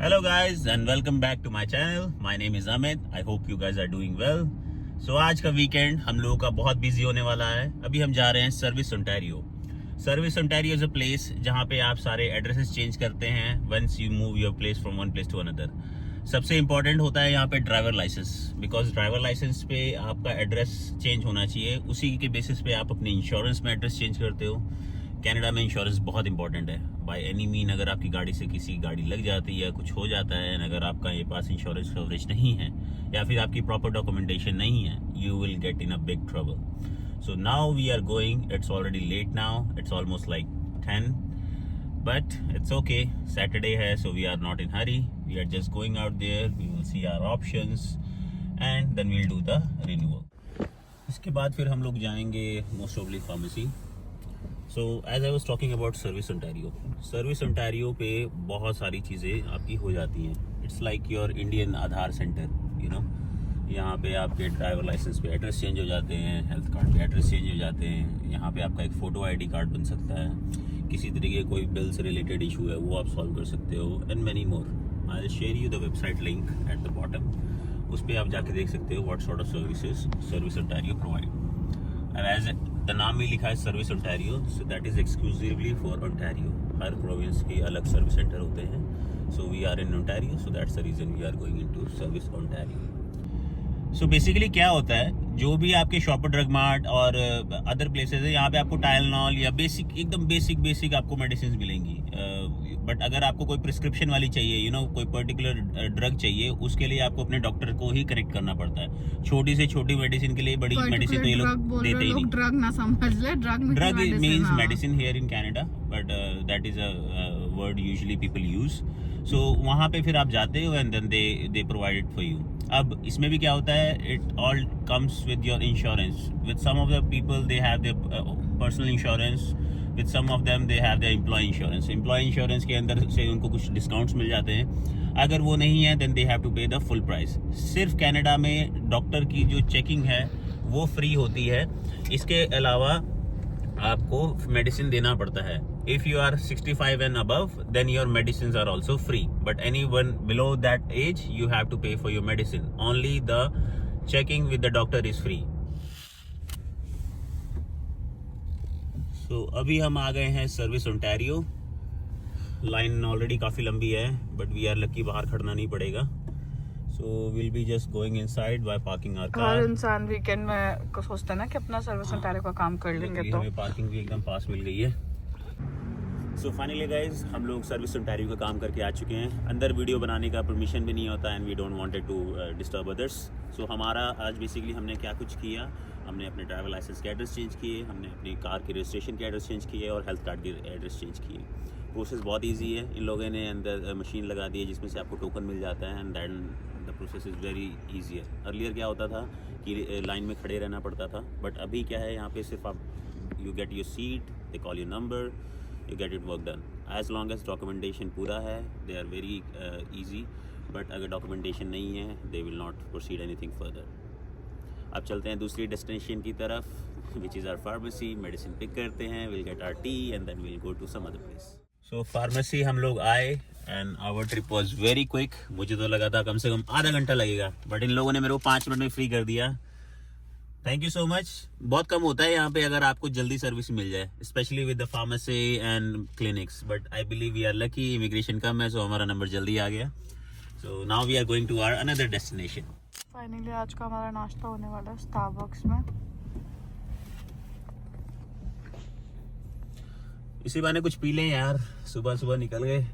Hello guys and welcome back to my channel. My name is Amit. I hope you guys are doing well. So आज का weekend हम लोगों का बहुत busy होने वाला है. अभी हम जा रहे हैं service Ontario. Service Ontario is a place जहाँ पे आप सारे एड्रेसेस चेंज करते हैं once you move your place from one place to another. सबसे इम्पोर्टेंट होता है यहाँ पे driver license, because driver license पे आपका एड्रेस चेंज होना चाहिए. उसी के बेसिस पे आप अपने इंश्योरेंस में एड्रेस चेंज करते हो. कनाडा में इंश्योरेंस बहुत इंपॉर्टेंट है. बाय एनी मीन अगर आपकी गाड़ी से किसी गाड़ी लग जाती है, कुछ हो जाता है, अगर आपका ये पास इंश्योरेंस कवरेज नहीं है या फिर आपकी प्रॉपर डॉक्यूमेंटेशन नहीं है, you will get in a big trouble. So now we are going. It's already late now. It's almost like 10, but it's okay. Saturday है, so we are not in hurry. We are just going out there. We will see our options and then we will do the renewal. इसके बाद फिर हम लोग जाएंगे most ऑफली pharmacy. So as I was talking about service Ontario पे बहुत सारी चीज़ें आपकी हो जाती हैं. It's like your Indian Aadhaar centre, you know. यहाँ पे आपके ड्राइवर लाइसेंस पे एड्रेस चेंज हो जाते हैं, हेल्थ कार्ड पे एड्रेस चेंज हो जाते हैं. यहाँ पे आपका एक फ़ोटो आईडी कार्ड बन सकता है. किसी तरीके कोई बिल से रिलेटेड इशू है वो आप सॉल्व कर सकते हो, and many more. I will share you the website link at the bottom. उस पर आप जाके देख सकते हो what sort of services service Ontario provide. And as the नाम में लिखा है service Ontario, so that is exclusively for Ontario. हर प्रोविंस के अलग सर्विस सेंटर होते हैं. So we are in Ontario, so that's the reason we are going into service Ontario. So basically क्या होता है, जो भी आपके शॉपर ड्रग मार्ट और अदर प्लेसेस है, यहाँ पे आपको टाइलनॉल या एकदम बेसिक आपको मेडिसिन मिलेंगी. बट अगर आपको कोई प्रिस्क्रिप्शन वाली चाहिए, यू नो, कोई पर्टिकुलर ड्रग चाहिए, उसके लिए आपको अपने डॉक्टर को ही कनेक्ट करना पड़ता है. छोटी से छोटी मेडिसिन के लिए बड़ी मेडिसिन तो ये लोग देते ही नहीं. ड्रग ना समझ ले, drug means medicine here in Canada, but that is a word usually people use. So वहाँ पे फिर आप जाते हो and then they provide it for you. अब इसमें भी क्या होता है, it all comes with your insurance. With some of the people they have their personal insurance, with some of them they have their employ insurance. Employ insurance के अंदर से उनको कुछ डिस्काउंट्स मिल जाते हैं. अगर वो नहीं है देन दे हैव टू पे द फुल प्राइस. सिर्फ कनाडा में डॉक्टर की जो चेकिंग है वो फ्री होती है. इसके अलावा आपको मेडिसिन देना पड़ता है. If you are 65 and above, then your medicines are also free. But anyone below that age, you have to pay for your medicine. Only the checking with the doctor is free. So अभी हम आ गए हैं service Ontario. Line already काफ़ी लंबी है, but we are lucky, बाहर खड़ना नहीं पड़ेगा. So we'll be just going inside by parking our car. हर इंसान वीकेंड में को सोचता है ना कि अपना सर्विस ओंटारियो का काम कर लेंगे, तो हमें पार्किंग भी एकदम पास मिल गई है. सो फाइनली गाइज, हम लोग सर्विस ओंटारियो का काम करके आ चुके हैं. अंदर वीडियो बनाने का परमिशन भी नहीं होता, and we don't wanted to disturb others. So हमारा आज बेसिकली हमने क्या कुछ किया, हमने अपने ड्राइवर लाइसेंस के एड्रेस चेंज किए, हमने अपनी कार के रजिस्ट्रेशन के एड्रेस चेंज किए, और हेल्थ कार्ड के एड्रेस चेंज किए. प्रोसेस बहुत ईजी है. इन लोगों ने अंदर मशीन लगा दी है जिसमें से आपको टोकन मिल जाता है, and then the process is very easier. Earlier क्या होता था कि लाइन में खड़े रहना पड़ता था, बट अभी क्या है, यहाँ पे सिर्फ आप you get your seat, they call your number, you get it work done. As long as documentation पूरा है, they are very easy. But अगर documentation नहीं है, they will not proceed anything further. अब चलते हैं दूसरी destination की तरफ, which is our pharmacy. Medicine pick करते हैं, we'll get our tea and then we'll go to some other place. So pharmacy हम लोग आए and our trip was very quick. मुझे तो लगा था कम से कम आधा घंटा लगेगा, but इन लोगों ने मेरे को 5 मिनट में फ्री कर दिया. Thank you so much. बहुत कम होता है यहाँ पे अगर आपको जल्दी सर्विस मिल जाए, specially with the pharmacy and clinics. But I believe we are lucky, immigration कम है, सो हमारा नंबर जल्दी आ गया. So now we are going to our another destination. Finally आज का हमारा नाश्ता होने वाला है स्टारबक्स में. इसी बहाने कुछ पी लें यार, सुबह सुबह निकल गए.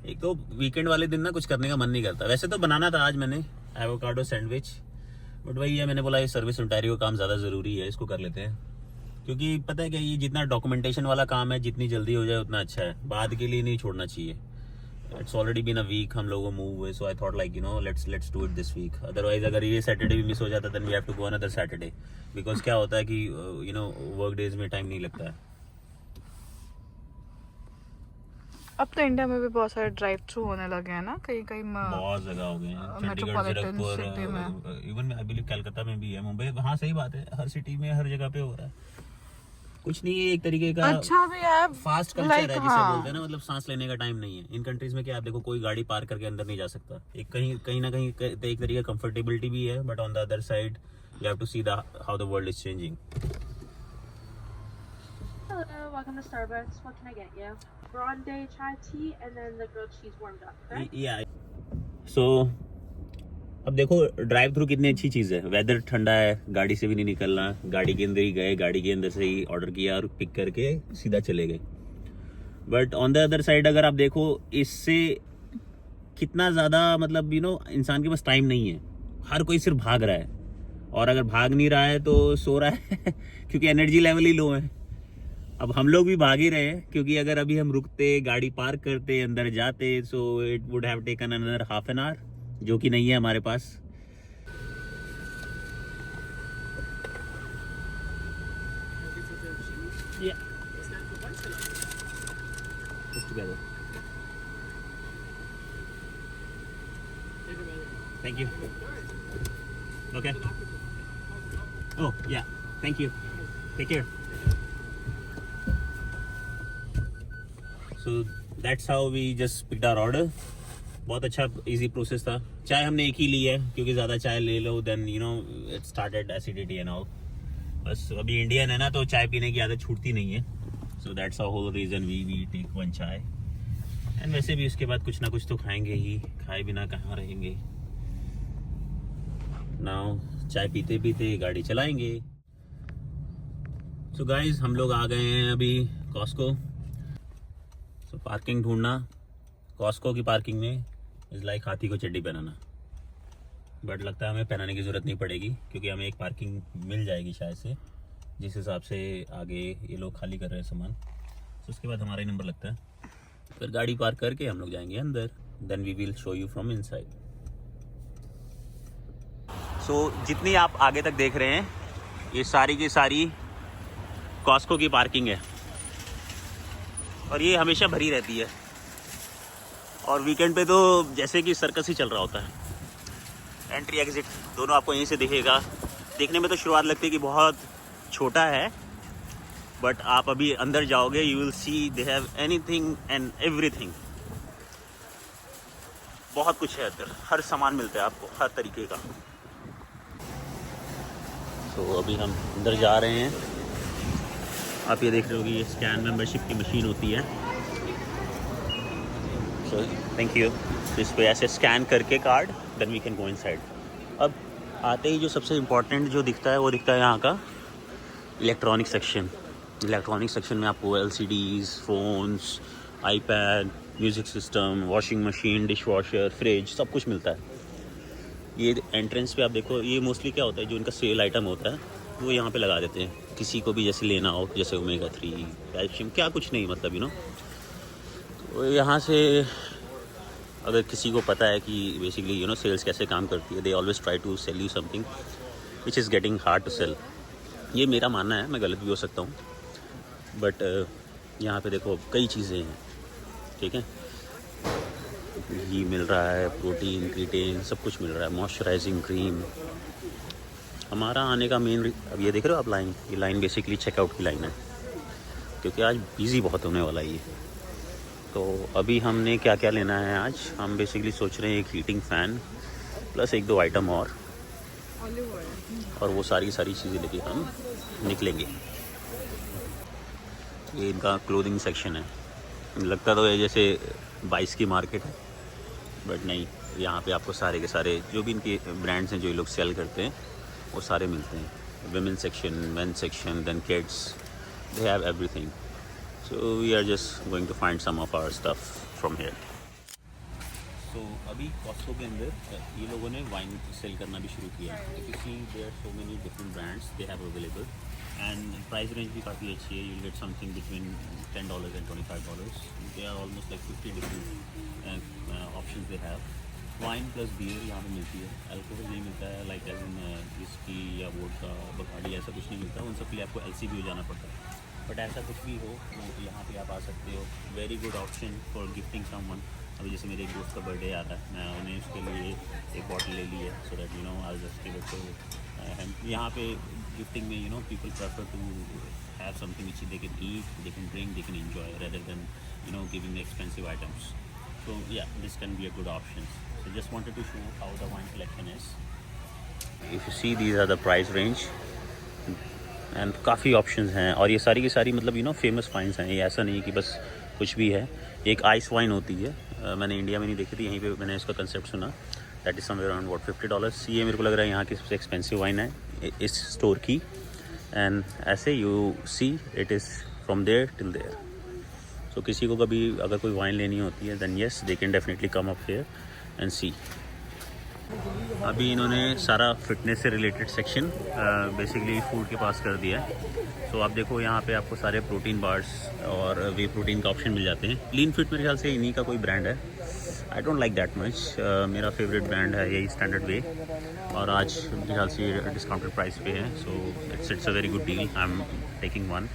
एक तो वीकेंड वाले दिन ना कुछ करने का मन नहीं करता. वैसे तो बनाना था आज मैंने एवोकाडो सैंडविच, बट वही है, मैंने बोला ये सर्विस ओंटारियो का काम ज़्यादा ज़रूरी है, इसको कर लेते हैं. क्योंकि पता है क्या, ये जितना डॉक्यूमेंटेशन वाला काम है, जितनी जल्दी हो जाए उतना अच्छा है. बाद के लिए नहीं छोड़ना चाहिए. It's already been a week हम लोगों को मूव हुए, so I thought like you know let's do it this week. Otherwise अगर ये सैटरडे भी मिस हो जाता then we have to go another Saturday, because क्या होता है कि यू नो वर्क डेज में टाइम नहीं लगता है. अब तो इंडिया में भी बहुत सारे ड्राइव थ्रू होने लगे हैं ना, कहीं कहीं बहुत जगह हो गए हैं. Chandigarh, Zirakpur, even I believe Calcutta में भी है, मुंबई. हाँ सही बात है, हर सिटी में हर जगह पे हो रहा है. कुछ नहीं, ये एक तरीके का अच्छा भी है फास्ट कल्चर like, है जिसे हाँ। बोलते हैं ना, मतलब सांस लेने का टाइम नहीं है इन कंट्रीज में। क्या आप देखो, कोई गाड़ी पार्क करके अंदर नहीं जा सकता। एक कहीं कहीं ना कहीं एक तरीके का कंफर्टेबिलिटी भी है, but on the other side you have to see the how the world is changing. Hello, welcome to Starbucks. What can I get you? Grande chai tea and then the grilled cheese warmed up, correct? या सो अब देखो, drive through कितनी अच्छी चीज़ है। Weather ठंडा है, गाड़ी से भी नहीं निकलना, गाड़ी के अंदर ही गए, गाड़ी के अंदर से ही ऑर्डर किया और पिक करके सीधा चले गए। But on the other side अगर आप देखो, इससे कितना ज़्यादा मतलब इंसान के पास टाइम नहीं है। हर कोई सिर्फ भाग रहा है, और अगर भाग नहीं रहा है तो सो रहा है क्योंकि एनर्जी लेवल ही लो है। अब हम लोग भी भाग ही रहे हैं, क्योंकि अगर अभी हम रुकते, गाड़ी पार्क करते, अंदर जाते, so it would have taken another half an hour, जो कि नहीं है हमारे पास। Thank you. Okay. Oh, yeah. Thank you. Take care. So that's how we just picked our order. बहुत अच्छा इजी प्रोसेस था। चाय हमने एक ही ली है, क्योंकि ज़्यादा चाय ले लो then it started acidity and all. बस अभी इंडियन है ना, तो चाय पीने की आदत छूटती नहीं है। So that's a whole reason we take one chai. And वैसे भी उसके बाद कुछ ना कुछ तो खाएंगे ही, खाए बिना कहाँ रहेंगे। नाउ चाय पीते पीते गाड़ी चलाएंगे। सो गाइज, हम लोग आ गए हैं अभी कॉस्को। सो पार्किंग ढूंढना कॉस्को की पार्किंग में इज़ लाइक हाथी को चड्डी पहनाना। बट लगता है हमें पहनाने की ज़रूरत नहीं पड़ेगी, क्योंकि हमें एक पार्किंग मिल जाएगी शायद से, जिस हिसाब से आगे ये लोग खाली कर रहे हैं सामान। तो उसके बाद हमारा ही नंबर लगता है, फिर गाड़ी पार्क करके हम लोग जाएंगे अंदर। Then we will show you from inside. So जितनी आप आगे तक देख रहे हैं, ये सारी की सारी कॉस्को की पार्किंग है, और ये हमेशा भरी रहती है। और वीकेंड पे तो जैसे कि सर्कस ही चल रहा होता है। एंट्री एग्जिट दोनों आपको यहीं से दिखेगा। देखने में तो शुरुआत लगती है कि बहुत छोटा है, बट आप अभी अंदर जाओगे, you will see they have anything and everything. बहुत कुछ है अंदर, हर सामान मिलता है आपको, हर तरीके का। तो अभी हम अंदर जा रहे हैं। आप ये देख रहे हो कि ये स्कैन मेंबरशिप की मशीन होती है। So thank you. इस पे ऐसे स्कैन करके card, then we can go inside. अब आते ही जो सबसे इम्पोर्टेंट जो दिखता है, वो दिखता है यहाँ का इलेक्ट्रॉनिक सेक्शन। इलेक्ट्रॉनिक सेक्शन में आपको LCDs, phones, iPad, music system, washing machine, dish washer, fridge, सब कुछ मिलता है। ये एंट्रेंस पे आप देखो, ये मोस्टली क्या होता है, जो इनका सेल आइटम होता है वो यहाँ पे लगा देते हैं। किसी को भी जैसे लेना हो, जैसे ओमेगा 3, कैल्शियम, क्या कुछ नहीं, मतलब तो यहाँ से अगर किसी को पता है कि बेसिकली सेल्स कैसे काम करती है, they always try to sell you something which is getting hard to sell. ये मेरा मानना है, मैं गलत भी हो सकता हूँ, बट यहाँ पे देखो कई चीज़ें हैं, ठीक है। घी मिल रहा है, प्रोटीन, क्रीटेन, सब कुछ मिल रहा है, मॉइस्चराइजिंग क्रीम। हमारा आने का मेन, अब ये देख रहे हो आप लाइन, ये लाइन बेसिकली चेकआउट की लाइन है, क्योंकि आज बिज़ी बहुत होने वाला है ये। तो अभी हमने क्या क्या लेना है आज, हम बेसिकली सोच रहे हैं एक हीटिंग फ़ैन प्लस 1-2 आइटम और वो सारी चीज़ें लेके हम निकलेंगे। ये इनका क्लोथिंग सेक्शन है। लगता तो है जैसे 22 की मार्केट है, बट नहीं, यहाँ पे आपको सारे के सारे जो भी इनके ब्रांड्स हैं जो ये लोग सेल करते हैं वो सारे मिलते हैं। Women section, men section, then kids, they have everything. So we are just going to find some of our stuff from here. So अभी कॉस्को के अंदर ये लोगों ने वाइन सेल करना भी शुरू किया है। If you see there are so many different brands they have available, and price range भी काफ़ी अच्छी है। You will get something between $10 and $25। They are almost like 50 different options they have. Wine plus beer यहाँ पे मिलती है। Alcohol नहीं मिलता है, लाइक एज इन विस्की या वोडका, बकाडी, ऐसा कुछ नहीं मिलता। उन सब के लिए आपको LCB हो जाना पड़ता है। बट ऐसा कुछ भी हो तो यहाँ पे आप आ सकते हो। Very good option for gifting someone. अभी जैसे मेरे एक दोस्त का बर्थडे आ रहा है, मैं उन्हें उसके लिए एक बॉटल ले ली है, so that I just give it to him. यहाँ पे गिफ्टिंग में people prefer to have something which they can eat, they can drink, they can enjoy, rather than giving the expensive items. So yeah, this can be a good option. So just wanted to show how the wine collection is. If you see, these are the price range and काफ़ी options हैं, और ये सारी की सारी मतलब famous wines हैं. ये ऐसा नहीं है कि बस कुछ भी है. एक आइस वाइन होती है, मैंने इंडिया में नहीं देखी थी, यहीं पे मैंने इसका कंसेप्ट सुना. That is somewhere around $50. ये मेरे को लग रहा है यहाँ की सबसे एक्सपेंसिव वाइन है इस स्टोर की. एंड ऐसे you see it is from there till there. So किसी को कभी अगर कोई वाइन लेनी होती है then yes they can definitely come up here and see. अभी इन्होंने सारा फिटनेस से रिलेटेड सेक्शन बेसिकली फूड के पास कर दिया है. सो आप देखो यहाँ पे आपको सारे प्रोटीन बार्स और वे प्रोटीन का ऑप्शन मिल जाते हैं. लीन फिट मेरे ख्याल से इन्हीं का कोई ब्रांड है. I don't like that much. मेरा फेवरेट ब्रांड है यही स्टैंडर्ड वे, और आज मेरे ख्याल से डिस्काउंटेड प्राइस पे है. So it's a very good deal. I am taking one.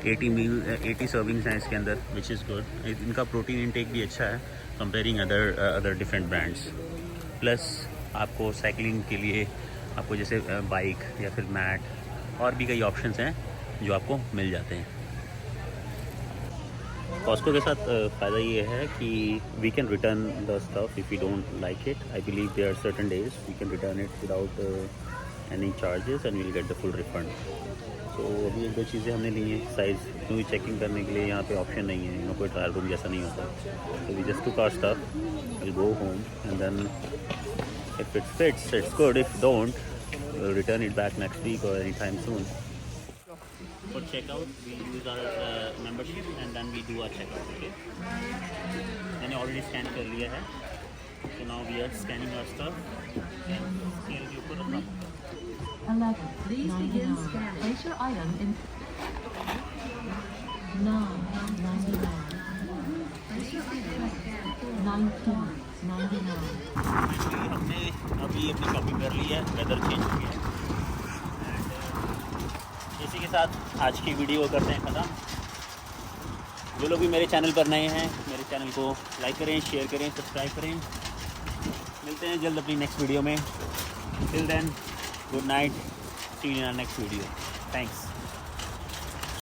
80 servings हैं इसके अंदर, विच इज़ गुड. इनका प्रोटीन इनटेक भी अच्छा है comparing other different brands. Plus आपको साइकिलिंग के लिए आपको जैसे बाइक या फिर मैट और भी कई ऑप्शंस हैं जो आपको मिल जाते हैं. कॉस्को के साथ फ़ायदा ये है कि we can return the stuff if you don't like it. I believe there are certain days we can return it without any charges and we will get the full refund. तो अभी एक दो चीज़ें हमने ली हैं. साइज़ क्योंकि checking करने के लिए यहाँ पे ऑप्शन नहीं है, कोई ट्रायल रूम जैसा नहीं होता. तो we just took our stuff, will go home and then if it fits, it's good. If don't, we'll return it back next week or anytime soon. For checkout, we use our membership and then we do our checkout. Okay. मैंने already scan कर लिया है. So now we are scanning our stuff. Scale के ऊपर रखना. 11. Please begin scanning. Place your item in 9.99. 19.99. हमने अभी अपनी शॉपिंग कर ली है. वेदर चेंज हो गया है. एंड इसी के साथ आज की वीडियो करते हैं ख़त्म. जो लोग भी मेरे चैनल पर नए हैं, मेरे चैनल को लाइक करें, शेयर करें, सब्सक्राइब करें. मिलते हैं जल्द अपनी नेक्स्ट वीडियो में. Till then, good night. See you in our next video. Thanks.